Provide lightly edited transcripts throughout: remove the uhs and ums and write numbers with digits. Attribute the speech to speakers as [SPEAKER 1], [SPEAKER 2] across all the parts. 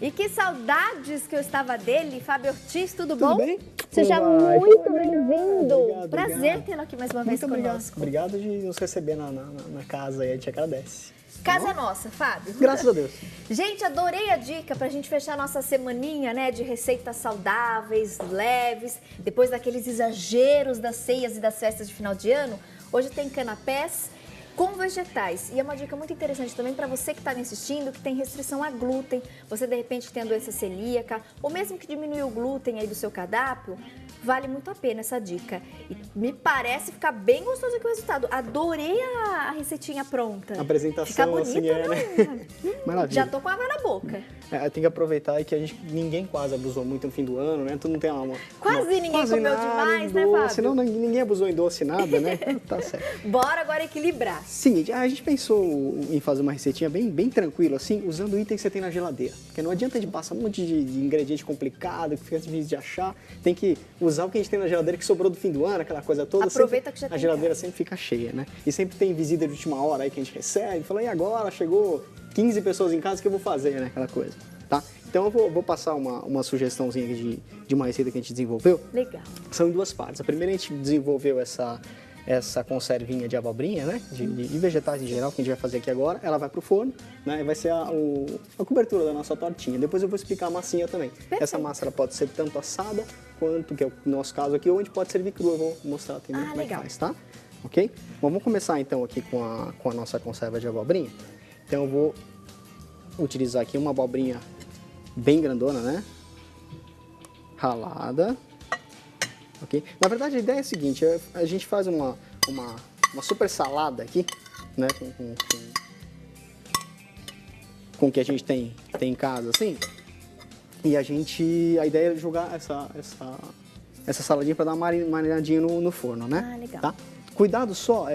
[SPEAKER 1] E que saudades que eu estava dele. Fábio Ortiz, tudo bom?
[SPEAKER 2] Tudo bem?
[SPEAKER 1] Seja
[SPEAKER 2] Olá,
[SPEAKER 1] muito
[SPEAKER 2] obrigado,
[SPEAKER 1] bem-vindo.
[SPEAKER 2] obrigado,
[SPEAKER 1] Prazer
[SPEAKER 2] obrigado.
[SPEAKER 1] tê-lo aqui mais uma vez
[SPEAKER 2] Muito
[SPEAKER 1] conosco.
[SPEAKER 2] obrigado de nos receber na casa aí, a gente agradece.
[SPEAKER 1] Casa é nossa, Fábio.
[SPEAKER 2] Graças a Deus.
[SPEAKER 1] Gente, adorei a dica pra gente fechar nossa semaninha, né, de receitas saudáveis, leves, depois daqueles exageros das ceias e das festas de final de ano. Hoje tem canapés com vegetais. E é uma dica muito interessante também para você que está me assistindo, que tem restrição a glúten, você de repente tem a doença celíaca, ou mesmo que diminuiu o glúten aí do seu cardápio, vale muito a pena essa dica. E me parece ficar bem gostoso aqui o resultado. Adorei a receitinha pronta.
[SPEAKER 2] A apresentação,
[SPEAKER 1] fica bonita,
[SPEAKER 2] assim,
[SPEAKER 1] né?
[SPEAKER 2] Maravilha.
[SPEAKER 1] Já tô com água na boca.
[SPEAKER 2] Tem que aproveitar aí que ninguém quase abusou muito no fim do ano, né? Tu não tem uma...
[SPEAKER 1] Quase ninguém comeu demais,
[SPEAKER 2] em
[SPEAKER 1] né,
[SPEAKER 2] doce,
[SPEAKER 1] Fábio?
[SPEAKER 2] não, ninguém abusou em doce, nada, né? Então, tá certo.
[SPEAKER 1] Bora agora equilibrar.
[SPEAKER 2] Seguinte, a gente pensou em fazer uma receitinha bem tranquila, assim, usando itens que você tem na geladeira. Porque não adianta de passar um monte de ingrediente complicado, que fica difícil de achar. Tem que usar o que a gente tem na geladeira que sobrou do fim do ano, aquela coisa toda.
[SPEAKER 1] Aproveita que já tem.
[SPEAKER 2] A geladeira sempre fica cheia, né? E sempre tem visita de última hora aí que a gente recebe. Fala, e agora? Chegou 15 pessoas em casa, o que eu vou fazer, né? Aquela coisa, tá? Então eu vou passar uma sugestãozinha aqui de uma receita que a gente desenvolveu.
[SPEAKER 1] Legal.
[SPEAKER 2] São em duas partes. A primeira a gente desenvolveu essa conservinha de abobrinha, né? De vegetais em geral, que a gente vai fazer aqui agora. Ela vai pro forno, né? E vai ser a cobertura da nossa tortinha. Depois eu vou explicar a massinha também.
[SPEAKER 1] Perfeito.
[SPEAKER 2] Essa massa ela pode ser tanto assada, quanto, que é o nosso caso aqui, ou a gente pode servir crua. Eu vou mostrar também como é que
[SPEAKER 1] legal.
[SPEAKER 2] faz, tá? Ok? Bom, vamos começar então aqui com a nossa conserva de abobrinha. Então eu vou utilizar aqui uma abobrinha bem grandona, né? Ralada. Okay? Na verdade, a ideia é a seguinte, a gente faz uma super salada aqui, né, com o que a gente tem em casa, assim, e a ideia é jogar essa saladinha para dar uma marinadinha no forno, né?
[SPEAKER 1] Ah, legal.
[SPEAKER 2] Tá? Cuidado só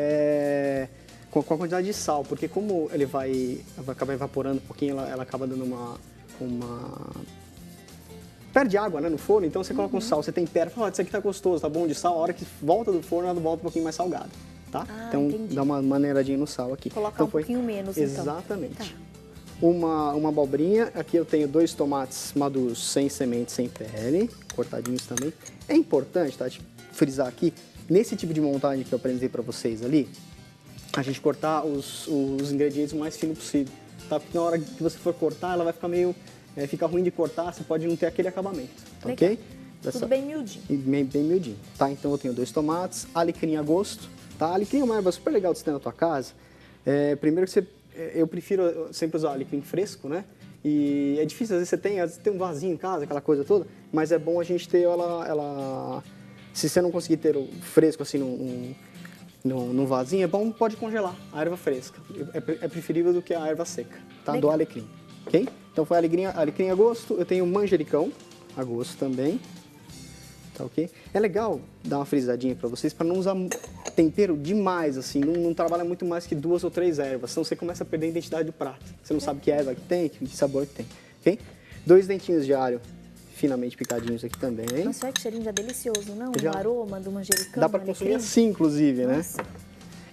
[SPEAKER 2] com a quantidade de sal, porque como ele vai acabar evaporando um pouquinho, ela acaba dando uma perde água, né, no forno, então você coloca um sal, você tempera, fala, isso aqui tá gostoso, tá bom de sal, a hora que volta do forno, ela volta um pouquinho mais salgada, tá? Então,
[SPEAKER 1] entendi.
[SPEAKER 2] dá uma maneiradinha no sal aqui.
[SPEAKER 1] Colocar
[SPEAKER 2] então,
[SPEAKER 1] um pouquinho menos, então.
[SPEAKER 2] Exatamente.
[SPEAKER 1] Tá.
[SPEAKER 2] Uma abobrinha, aqui eu tenho 2 tomates maduros, sem semente, sem pele, cortadinhos também. É importante, tá, de frisar aqui, nesse tipo de montagem que eu apresentei pra vocês ali, a gente cortar os ingredientes o mais fino possível, tá? Porque na hora que você for cortar, ela vai ficar meio... fica ruim de cortar, você pode não ter aquele acabamento,
[SPEAKER 1] Legal.
[SPEAKER 2] ok?
[SPEAKER 1] Tudo bem miudinho.
[SPEAKER 2] Bem miudinho, tá? Então eu tenho 2 tomates, alecrim a gosto, tá? Alecrim é uma erva super legal de ter na tua casa. Primeiro que eu prefiro sempre usar alecrim fresco, né? E é difícil, às vezes você tem um vasinho em casa, aquela coisa toda, mas é bom a gente ter ela se você não conseguir ter o fresco assim num vasinho, é bom, pode congelar a erva fresca. É preferível do que a erva seca, tá?
[SPEAKER 1] Legal.
[SPEAKER 2] Do alecrim, ok? Então foi alecrim a gosto, eu tenho manjericão a gosto também, tá ok? É legal dar uma frisadinha para vocês para não usar tempero demais, assim, não trabalha muito mais que 2 ou 3 ervas, senão você começa a perder a identidade do prato. Você não sabe que erva que tem, que sabor que tem, ok? 2 dentinhos de alho finamente picadinhos aqui também.
[SPEAKER 1] Nossa, olha que cheirinho já delicioso, não?
[SPEAKER 2] Já.
[SPEAKER 1] O aroma do manjericão,
[SPEAKER 2] Dá para
[SPEAKER 1] do
[SPEAKER 2] consumir
[SPEAKER 1] alecrim.
[SPEAKER 2] assim, inclusive, né?
[SPEAKER 1] Nossa.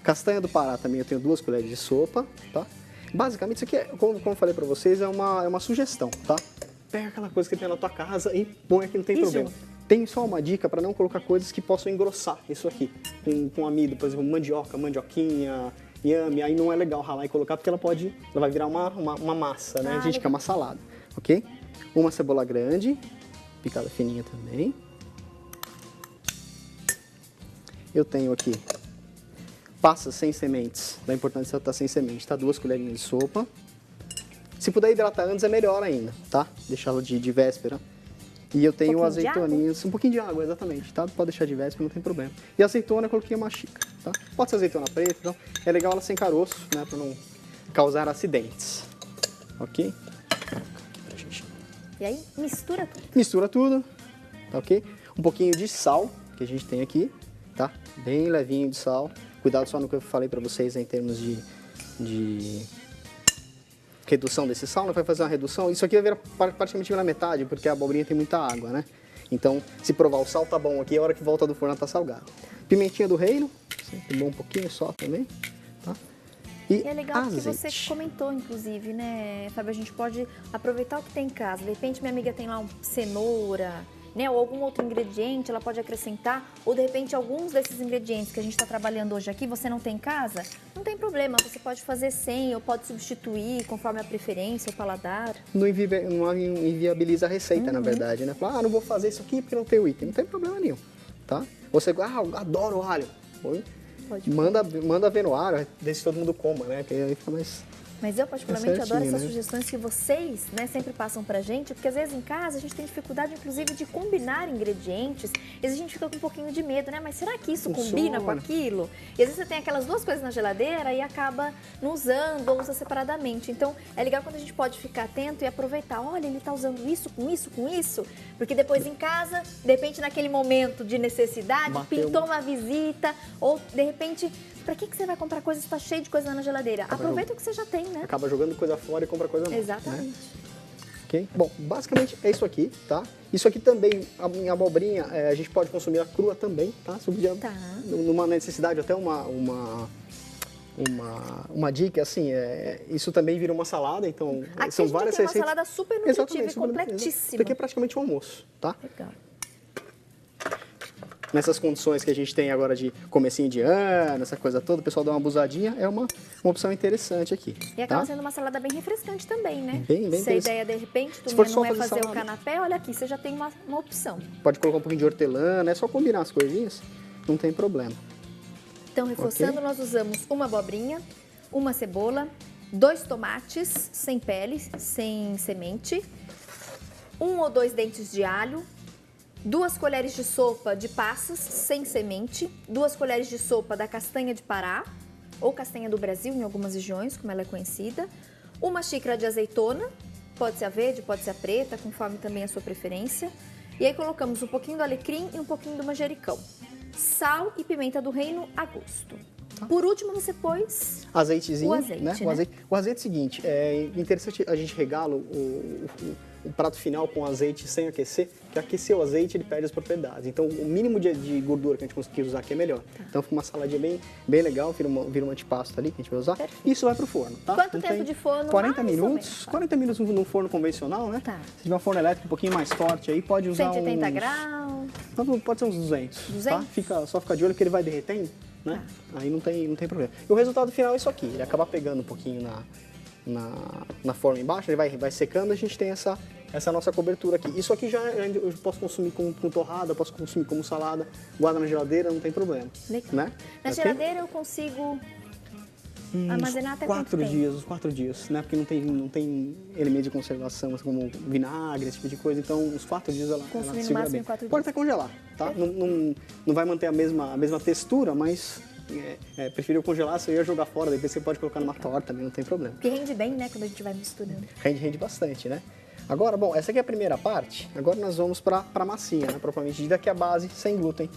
[SPEAKER 2] Castanha do Pará também, eu tenho 2 colheres de sopa, tá? Basicamente, isso aqui, como eu falei pra vocês, é uma sugestão, tá? Pega aquela coisa que tem na tua casa e põe aqui, não tem
[SPEAKER 1] E
[SPEAKER 2] problema.
[SPEAKER 1] junto.
[SPEAKER 2] Tem só uma dica para não colocar coisas que possam engrossar isso aqui. Com amido, por exemplo, mandioquinha, inhame, aí não é legal ralar e colocar porque ela vai virar uma massa, né? A gente quer uma salada, ok? Uma cebola grande, picada fininha também. Eu tenho aqui passas sem sementes, da importância de estar sem semente, tá? 2 colherinhas de sopa. Se puder hidratar antes é melhor ainda, tá? Deixá-lo de véspera. E eu tenho azeitoninhas, um pouquinho de água, exatamente, tá? Pode deixar de véspera, não tem problema. E a azeitona eu coloquei uma xícara, tá? Pode ser azeitona preta, então é legal ela sem caroço, né? Pra não causar acidentes, ok?
[SPEAKER 1] E aí, mistura tudo.
[SPEAKER 2] Mistura tudo, tá ok? Um pouquinho de sal que a gente tem aqui, tá? Bem levinho de sal. Cuidado só no que eu falei pra vocês, né, em termos de redução desse sal, né? Vai fazer uma redução. Isso aqui vai virar praticamente na metade, porque a abobrinha tem muita água, né? Então, se provar o sal, tá bom aqui, a hora que volta do forno tá salgado. Pimentinha do reino, sempre bom um pouquinho só também, tá? E
[SPEAKER 1] é legal que
[SPEAKER 2] azeite.
[SPEAKER 1] você comentou, inclusive, né, Fábio? A gente pode aproveitar o que tem em casa. De repente, minha amiga tem lá um cenoura, né, ou algum outro ingrediente, ela pode acrescentar. Ou, de repente, alguns desses ingredientes que a gente está trabalhando hoje aqui, você não tem em casa, não tem problema. Você pode fazer sem ou pode substituir conforme a preferência, o paladar.
[SPEAKER 2] Não inviabiliza a receita, na verdade, né? Fala, não vou fazer isso aqui porque não tem o item. Não tem problema nenhum, tá? Você, eu adoro alho.
[SPEAKER 1] Pode.
[SPEAKER 2] Manda ver no ar, deixa todo mundo coma, né? Que aí fica mais...
[SPEAKER 1] Mas eu, particularmente, adoro essas
[SPEAKER 2] né?
[SPEAKER 1] sugestões que vocês, né, sempre passam pra gente, porque às vezes em casa a gente tem dificuldade, inclusive, de combinar ingredientes. E às vezes a gente fica com um pouquinho de medo, né? Mas será que isso combina com aquilo? E às vezes você tem aquelas duas coisas na geladeira e acaba não usando ou usa separadamente. Então, é legal quando a gente pode ficar atento e aproveitar. Olha, ele tá usando isso, com isso, com isso. Porque depois em casa, de repente, naquele momento de necessidade, pintou uma visita ou, de repente... Pra que você vai comprar coisa se tá cheio de coisa na geladeira? Aproveita o que você já tem, né?
[SPEAKER 2] Acaba jogando coisa fora e compra coisa nova.
[SPEAKER 1] Exatamente.
[SPEAKER 2] Né? Okay? Bom, basicamente é isso aqui, tá? Isso aqui também, em abobrinha, a gente pode consumir a crua também, tá? Numa necessidade, até uma dica, assim, isso também vira uma salada, então
[SPEAKER 1] aqui
[SPEAKER 2] são várias receitas.
[SPEAKER 1] Uma salada super nutritiva e completíssima.
[SPEAKER 2] Isso aqui é praticamente um almoço, tá?
[SPEAKER 1] Legal.
[SPEAKER 2] Nessas condições que a gente tem agora de comecinho de ano, essa coisa toda, o pessoal dá uma abusadinha, é uma opção interessante aqui.
[SPEAKER 1] E acaba sendo uma salada bem refrescante também, né?
[SPEAKER 2] Bem
[SPEAKER 1] se a ideia, de repente, tu não é fazer o canapé, olha aqui, você já tem uma opção.
[SPEAKER 2] Pode colocar um pouquinho de hortelã, né? É só combinar as coisinhas, não tem problema.
[SPEAKER 1] Então, reforçando, nós usamos uma abobrinha, uma cebola, 2 tomates sem pele, sem semente, 1 ou 2 dentes de alho, 2 colheres de sopa de passas sem semente, 2 colheres de sopa da castanha de Pará, ou castanha do Brasil, em algumas regiões, como ela é conhecida, 1 xícara de azeitona, pode ser a verde, pode ser a preta, conforme também a sua preferência. E aí colocamos um pouquinho do alecrim e um pouquinho do manjericão. Sal e pimenta do reino a gosto. Por último, você pôs
[SPEAKER 2] azeitezinho,
[SPEAKER 1] o azeite,
[SPEAKER 2] né? O azeite é o seguinte, é interessante a gente regala o prato final com azeite sem aquecer, porque aquecer o azeite ele perde as propriedades. Então, o mínimo de gordura que a gente conseguir usar aqui é melhor. Então, fica uma saladinha bem legal, vira um antipasto ali que a gente vai usar.
[SPEAKER 1] Perfeito.
[SPEAKER 2] Isso vai pro forno, tá?
[SPEAKER 1] Quanto tempo de forno?
[SPEAKER 2] 40 minutos. 40 minutos no forno convencional, né?
[SPEAKER 1] Tá.
[SPEAKER 2] Se tiver um forno elétrico um pouquinho mais forte aí, pode usar
[SPEAKER 1] 180 graus?
[SPEAKER 2] Pode ser uns 200.
[SPEAKER 1] 200?
[SPEAKER 2] Tá? Só fica de olho porque ele vai derretendo, né? Aí não tem problema. E o resultado final é isso aqui. Ele acaba pegando um pouquinho na forma embaixo, ele vai secando, a gente tem essa nossa cobertura aqui. Isso aqui eu posso consumir com torrada, posso consumir como salada, guarda na geladeira, não tem problema.
[SPEAKER 1] Legal.
[SPEAKER 2] Né?
[SPEAKER 1] Na geladeira eu consigo armazenar até quanto tempo?
[SPEAKER 2] Uns 4 dias, né? Porque não tem elemento de conservação, assim, como vinagre, esse tipo de coisa. Então, uns 4 dias ela segura bem. Pode até congelar, tá? Não vai manter a mesma textura, mas prefiro congelar, se eu ia jogar fora, depois você pode colocar numa torta também, não tem problema.
[SPEAKER 1] Porque rende bem, né, quando a gente vai misturando.
[SPEAKER 2] Rende bastante, né? Agora, bom, essa aqui é a primeira parte. Agora nós vamos para a massinha, né? Propriamente dita, que é a base sem glúten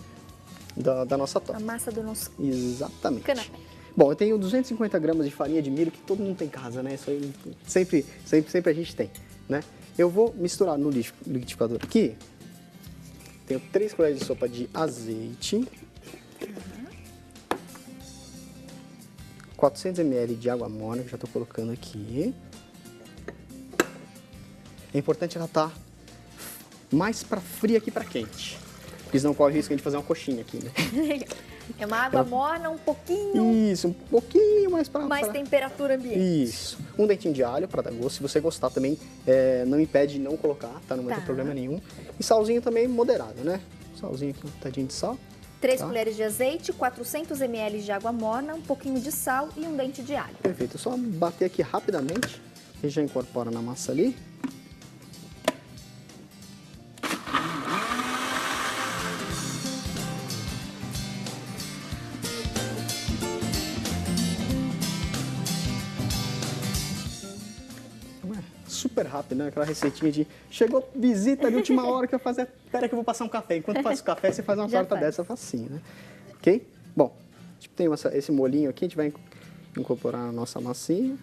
[SPEAKER 2] da nossa torta.
[SPEAKER 1] A massa do nosso
[SPEAKER 2] Exatamente.
[SPEAKER 1] canapé.
[SPEAKER 2] Bom, eu tenho 250 gramas de farinha de milho, que todo mundo tem em casa, né? Isso aí sempre a gente tem, né? Eu vou misturar no liquidificador aqui. Tenho 3 colheres de sopa de azeite. 400 ml de água morna, que já estou colocando aqui. É importante ela estar mais para fria que para quente. Porque senão corre o risco de fazer uma coxinha aqui, né?
[SPEAKER 1] É uma água morna, um pouquinho...
[SPEAKER 2] Isso, um pouquinho mais para...
[SPEAKER 1] Mais temperatura ambiente.
[SPEAKER 2] Isso. Um dentinho de alho para dar gosto. Se você gostar também, não impede de não colocar, tá? Não vai ter problema nenhum. E salzinho também moderado, né? Salzinho com um tadinho de sal.
[SPEAKER 1] 3 colheres de azeite, 400 ml de água morna, um pouquinho de sal e um dente de alho.
[SPEAKER 2] Perfeito. É só bater aqui rapidamente e já incorpora na massa ali. Super rápido, né? Aquela receitinha de chegou visita de última hora que eu fazer. Pera que eu vou passar um café. Enquanto faz o café, você faz uma torta dessa facinho, né? Ok? Bom, a gente tem esse molinho aqui, a gente vai incorporar a nossa massinha.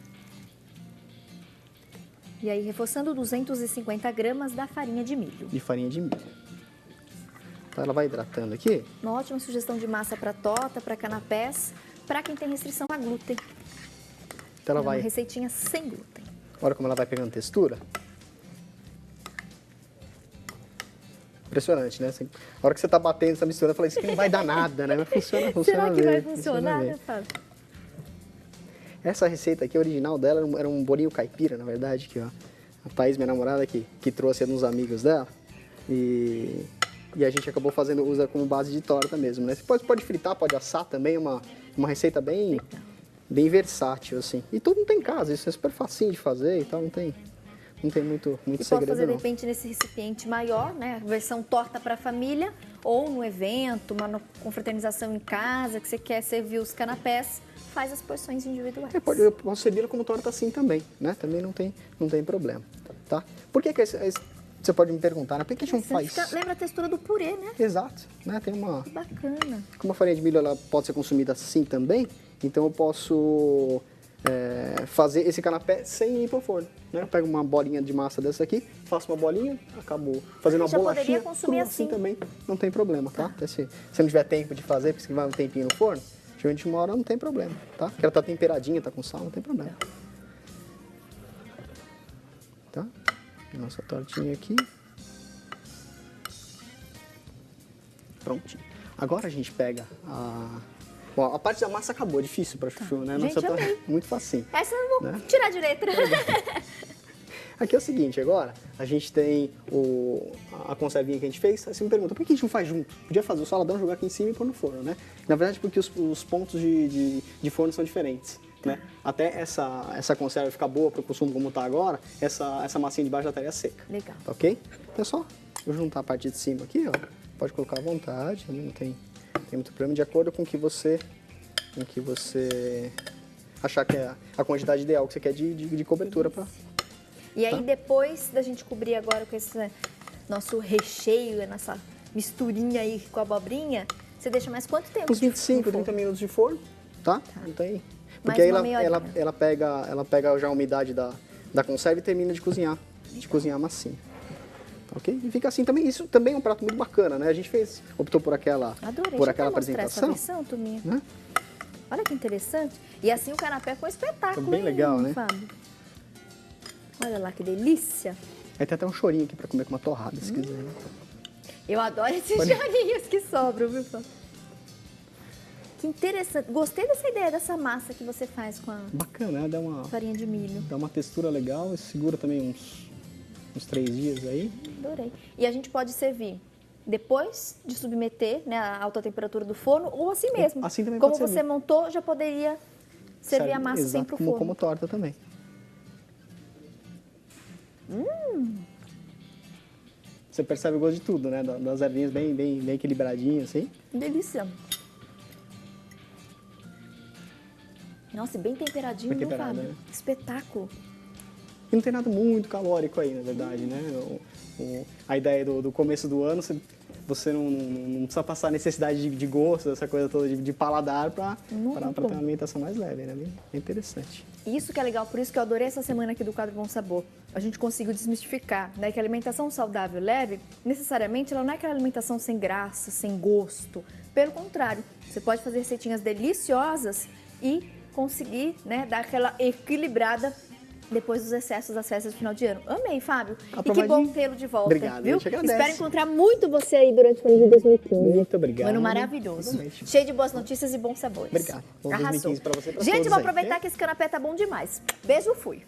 [SPEAKER 1] E aí, reforçando 250 gramas da farinha de milho.
[SPEAKER 2] De farinha de milho. Então ela vai hidratando aqui.
[SPEAKER 1] Uma ótima sugestão de massa para torta, para canapés, para quem tem restrição a glúten.
[SPEAKER 2] Então ela
[SPEAKER 1] É uma
[SPEAKER 2] vai...
[SPEAKER 1] receitinha sem glúten.
[SPEAKER 2] Olha como ela vai pegando textura. Impressionante, né? Assim, a hora que você tá batendo essa mistura, eu falei, isso aqui não vai dar nada, né? Mas funciona
[SPEAKER 1] Será que vai
[SPEAKER 2] mesmo,
[SPEAKER 1] funcionar,
[SPEAKER 2] mesmo.
[SPEAKER 1] né, Fábio?
[SPEAKER 2] Essa receita aqui, a original dela, era um bolinho caipira, na verdade, que ó, a Thaís, minha namorada, que trouxe uns amigos dela. E a gente acabou usa como base de torta mesmo, né? Você pode fritar, pode assar também, uma receita bem versátil, assim. E tudo não tem casa, isso é super facinho de fazer e tal, não tem muito
[SPEAKER 1] E pode
[SPEAKER 2] segredo,
[SPEAKER 1] fazer, de
[SPEAKER 2] não.
[SPEAKER 1] repente, nesse recipiente maior, né? Versão torta para a família, ou no evento, uma confraternização em casa, que você quer servir os canapés, faz as porções individuais.
[SPEAKER 2] Eu posso servi-la como torta assim também, né? Também não tem problema, tá? Por que você pode me perguntar, né? Por que a gente não faz...
[SPEAKER 1] Lembra a textura do purê, né?
[SPEAKER 2] Exato, né? Tem uma...
[SPEAKER 1] Bacana.
[SPEAKER 2] Como a farinha de milho ela pode ser consumida assim também, então eu posso fazer esse canapé sem ir pro forno. Né? Eu pego uma bolinha de massa dessa aqui, faço uma bolinha, acabou. Fazendo uma bolachinha,
[SPEAKER 1] poderia consumir
[SPEAKER 2] assim também, não tem problema, tá? Se você não tiver tempo de fazer, porque vai um tempinho no forno, geralmente 1 hora não tem problema, tá? Porque ela tá temperadinha, tá com sal, não tem problema. Tá? Nossa tortinha aqui. Prontinho. Agora a gente pega a... Bom, a parte da massa acabou, difícil para chuchu, né?
[SPEAKER 1] Gente,
[SPEAKER 2] Nossa,
[SPEAKER 1] amei.
[SPEAKER 2] muito facinho.
[SPEAKER 1] Essa eu vou
[SPEAKER 2] né?
[SPEAKER 1] tirar de letra.
[SPEAKER 2] Aqui é o seguinte, agora a gente tem a conservinha que a gente fez. Aí você me pergunta, por que a gente não faz junto? Podia fazer o saladão, jogar aqui em cima e pôr no forno, né? Na verdade, porque os pontos de forno são diferentes. Né? Até essa conserva ficar boa para o consumo como está agora, essa massinha de baixo já estaria seca.
[SPEAKER 1] Legal.
[SPEAKER 2] Tá ok? Então é só eu juntar a parte de cima aqui, ó. Pode colocar à vontade, não tem muito problema, de acordo com o que você achar que é a quantidade ideal que você quer de cobertura para...
[SPEAKER 1] E aí,
[SPEAKER 2] Tá.
[SPEAKER 1] depois da gente cobrir agora com esse nosso recheio, nossa misturinha aí com a abobrinha, você deixa mais quanto tempo?
[SPEAKER 2] Uns 25, 30 minutos de forno, tá? Não tem...
[SPEAKER 1] Mais
[SPEAKER 2] Porque aí
[SPEAKER 1] uma meia horinha.
[SPEAKER 2] ela pega já a umidade da conserva e termina de cozinhar a massinha. Tá ok? E fica assim também. Isso também é um prato muito bacana, né? A gente optou por aquela
[SPEAKER 1] Adorei.
[SPEAKER 2] por
[SPEAKER 1] Deixa
[SPEAKER 2] aquela
[SPEAKER 1] eu mostrar
[SPEAKER 2] apresentação.
[SPEAKER 1] essa versão, Tuminha.
[SPEAKER 2] Né?
[SPEAKER 1] Olha que interessante. E assim o canapé foi um espetáculo,
[SPEAKER 2] Tá bem
[SPEAKER 1] hein,
[SPEAKER 2] legal, né?
[SPEAKER 1] Fábio? Olha lá que delícia.
[SPEAKER 2] Aí tem até um chorinho aqui para comer com uma torrada, se quiser. Né?
[SPEAKER 1] Eu adoro esses chorinhos que sobram, viu, Fábio? Que interessante. Gostei dessa ideia, dessa massa que você faz com a
[SPEAKER 2] Bacana, né?
[SPEAKER 1] farinha de milho.
[SPEAKER 2] Dá uma textura legal e segura também uns 3 dias aí.
[SPEAKER 1] Adorei. E a gente pode servir depois de submeter, né, a alta temperatura do forno ou assim mesmo.
[SPEAKER 2] Assim também
[SPEAKER 1] Como
[SPEAKER 2] pode
[SPEAKER 1] você
[SPEAKER 2] servir.
[SPEAKER 1] montou, já poderia servir a massa sem pro forno.
[SPEAKER 2] Como torta também. Você percebe o gosto de tudo, né? Das ervinhas bem equilibradinhas, assim.
[SPEAKER 1] Delícia. Nossa, e bem temperadinho,
[SPEAKER 2] Bem
[SPEAKER 1] viu,
[SPEAKER 2] temperado,
[SPEAKER 1] Fábio?
[SPEAKER 2] né?
[SPEAKER 1] Espetáculo.
[SPEAKER 2] E não tem nada muito calórico aí, na verdade, né? A ideia do começo do ano, você não precisa passar necessidade de gosto, essa coisa toda de paladar para ter uma alimentação mais leve, né? Bem interessante.
[SPEAKER 1] Isso que é legal, por isso que eu adorei essa semana aqui do quadro Bom Sabor. A gente conseguiu desmistificar, né, que a alimentação saudável leve, necessariamente, ela não é aquela alimentação sem graça, sem gosto. Pelo contrário, você pode fazer receitinhas deliciosas e conseguir, né, dar aquela equilibrada depois dos excessos das festas de final de ano. Amei, Fábio. E que bom tê-lo de volta.
[SPEAKER 2] Obrigado,
[SPEAKER 1] viu?
[SPEAKER 2] a gente agradece.
[SPEAKER 1] Espero encontrar muito você aí durante o ano de 2015.
[SPEAKER 2] Muito obrigado.
[SPEAKER 1] Um ano maravilhoso.
[SPEAKER 2] Realmente.
[SPEAKER 1] Cheio de boas notícias e bons sabores.
[SPEAKER 2] Obrigado. Bom
[SPEAKER 1] Arrasou.
[SPEAKER 2] 2015 pra você e pra
[SPEAKER 1] Gente,
[SPEAKER 2] todos
[SPEAKER 1] vou
[SPEAKER 2] aí,
[SPEAKER 1] aproveitar
[SPEAKER 2] ok?
[SPEAKER 1] que esse canapé tá bom demais. Beijo, fui.